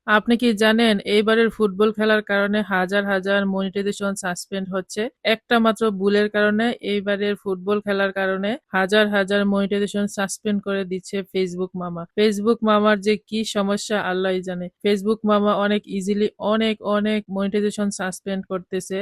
আপনি কি জানেন এইবারের ফুটবল খেলার কারণে হাজার হাজার মনিটাইজেশন সাসপেন্ড হচ্ছে? একটা মাত্র ভুলের কারণে এইবারের ফুটবল খেলার কারণে হাজার হাজার মনিটাইজেশন সাসপেন্ড করে দিচ্ছে ফেসবুক মামা। ফেসবুক মামার যে কি সমস্যা আল্লাহই জানে। ফেসবুক মামা অনেক ইজিলি অনেক অনেক মনিটাইজেশন সাসপেন্ড করতেছে।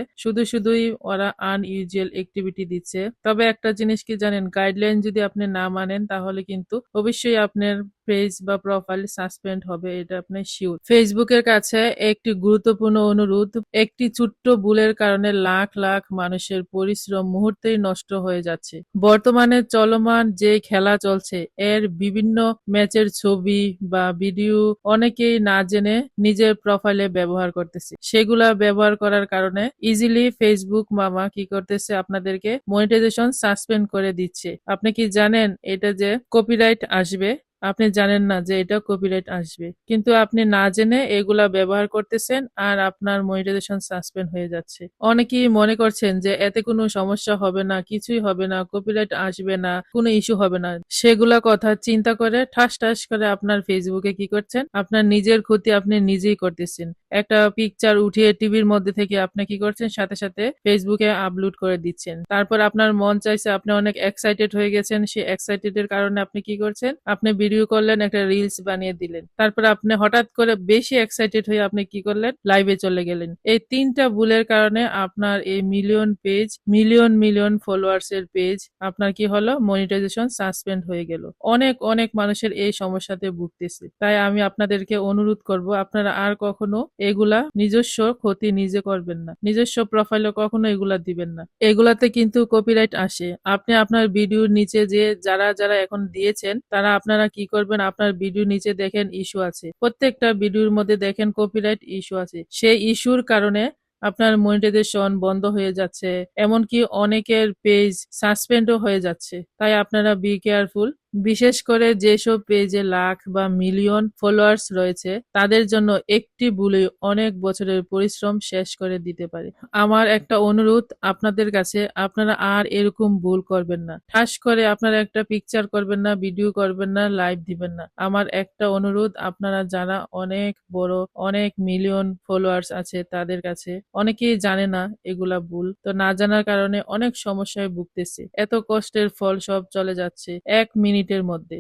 শুধুই ওরা আনইউজুয়াল অ্যাক্টিভিটি দিচ্ছে। তবে একটা জিনিস কি জানেন, গাইডলাইন যদি আপনি না মানেন তাহলে কিন্তু অবশ্যই আপনার পেজ বা প্রোফাইল সাসপেন্ড হবে, এটা আপনি শিওর। ফেসবুকের কাছে একটি গুরুত্বপূর্ণ অনুরোধ, একটি ছোট্ট ভুলের কারণে লাখ লাখ মানুষের পরিশ্রম মুহূর্তেই নষ্ট হয়ে যাচ্ছে। বর্তমানে চলমান যে খেলা চলছে এর বিভিন্ন ম্যাচের ছবি বা ভিডিও অনেকেই না জেনে নিজের প্রোফাইলে ব্যবহার করতেছে। সেগুলা ব্যবহার করার কারণে ইজিলি ফেসবুক মামা কি করতেছে, আপনাদেরকে মনিটাইজেশন সাসপেন্ড করে দিচ্ছে। আপনি কি জানেন এটা যে কপিরাইট আসবে? আপনি জানেন না যে এটা কপিরাইট আসবে, কিন্তু আপনি না জেনে এগুলা ব্যবহার করতেছেন আর আপনার মনিটাইজেশন সাসপেন্ড হয়ে যাচ্ছে। অনেকেই মনে করছেন যে এতে কোনো সমস্যা হবে না, কিছুই হবে না, কপিরাইট আসবে না, কোনো ইস্যু হবে না। সেগুলা কথা চিন্তা করে ঠাস ঠাস করে আপনার ফেসবুকে কি করছেন, আপনার নিজের ক্ষতি আপনি নিজেই করতেছেন। একটা পিকচার উঠিয়ে টিভির মধ্যে থেকে আপনি কি করছেন, সাথে সাথে ফেসবুকে আপলোড করে দিচ্ছেন। তারপর আপনার মন চাইছে, আপনি অনেক এক্সাইটেড হয়ে গেছেন, সেই এক্সাইটেড এর কারণে আপনি কি করছেন, আপনি ভিডিও করলেন, একটা রিলস বানিয়ে দিলেন। তারপর আপনি হঠাৎ করে বেশি এক্সাইটেড হয়ে আপনি কি করলেন, লাইভে চলে গেলেন। এই তিনটা ভুলের কারণে আপনার এই million page, million million followers এর পেজ আপনার কি হলো, মনিটাইজেশন সাসপেন্ড হয়ে গেল। অনেক অনেক মানুষের এই সমস্যাতে ভুগতেছে। তাই আমি আপনাদেরকে অনুরোধ করব, আপনারা আর কখনো এগুলা নিজস্ব ক্ষতি নিজে করবেন না, নিজস্ব প্রোফাইলে কখনো এগুলা দিবেন না। এগুলাতে কিন্তু কপিরাইট আসে। আপনি আপনার ভিডিওর নিচে যে যারা যারা এখন দিয়েছেন তারা আপনারা কি করবেন, আপনার ভিডিওর নিচে দেখেন ইস্যু আছে, প্রত্যেকটা ভিডিওর মধ্যে দেখেন কপিরাইট ইস্যু আছে। সেই ইস্যুর কারণে আপনার মনিটাইজেশন বন্ধ হয়ে যাচ্ছে, এমনকি অনেকের পেজ সাসপেন্ডও হয়ে যাচ্ছে। তাই আপনারা বি কেয়ারফুল। বিশেষ করে যেসব পেজে লাখ বা মিলিয়ন ফলোয়ার্স রয়েছে তাদের জন্য একটি ভুলই অনেক বছরের পরিশ্রম শেষ করে দিতে পারে। আমার একটা অনুরোধ আপনাদের কাছে, আপনারা আর এরকম ভুল করবেন না। ঠাস করে আপনারা একটা পিকচার করবেন না, ভিডিও করবেন না, লাইভ দিবেন না। আমার একটা অনুরোধ, আপনারা যারা অনেক বড়, অনেক মিলিয়ন ফলোয়ার্স আছে তাদের কাছে, অনেকেই জানে না এগুলা ভুল, তো না জানার কারণে অনেক সমস্যায় ভুগতেছে। এত কষ্টের ফল সব চলে যাচ্ছে 1 মিনিটের মধ্যে।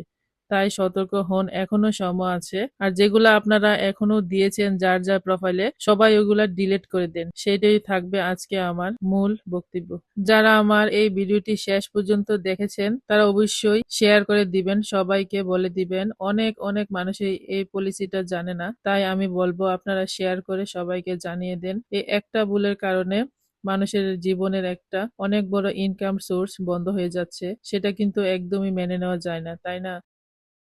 তাই সতর্ক হন, এখনো সময় আছে। আর যেগুলা আপনারা এখনো দিয়েছেন যার যার প্রোফাইলে, সবাই ওগুলা ডিলিট করে দেন। সেটাই থাকবে আজকে আমার মূল বক্তব্য। যারা আমার এই ভিডিওটি শেষ পর্যন্ত দেখেছেন তারা অবশ্যই শেয়ার করে দিবেন, সবাইকে বলে দিবেন। অনেক অনেক মানুষ এই পলিসিটা জানে না, তাই আমি বলবো আপনারা শেয়ার করে সবাইকে জানিয়ে দেন। এই একটা ভুলের কারণে মানুষের জীবনের একটা অনেক বড় ইনকাম সোর্স বন্ধ হয়ে যাচ্ছে, সেটা কিন্তু একদমই মেনে নেওয়া যায় না, তাই না?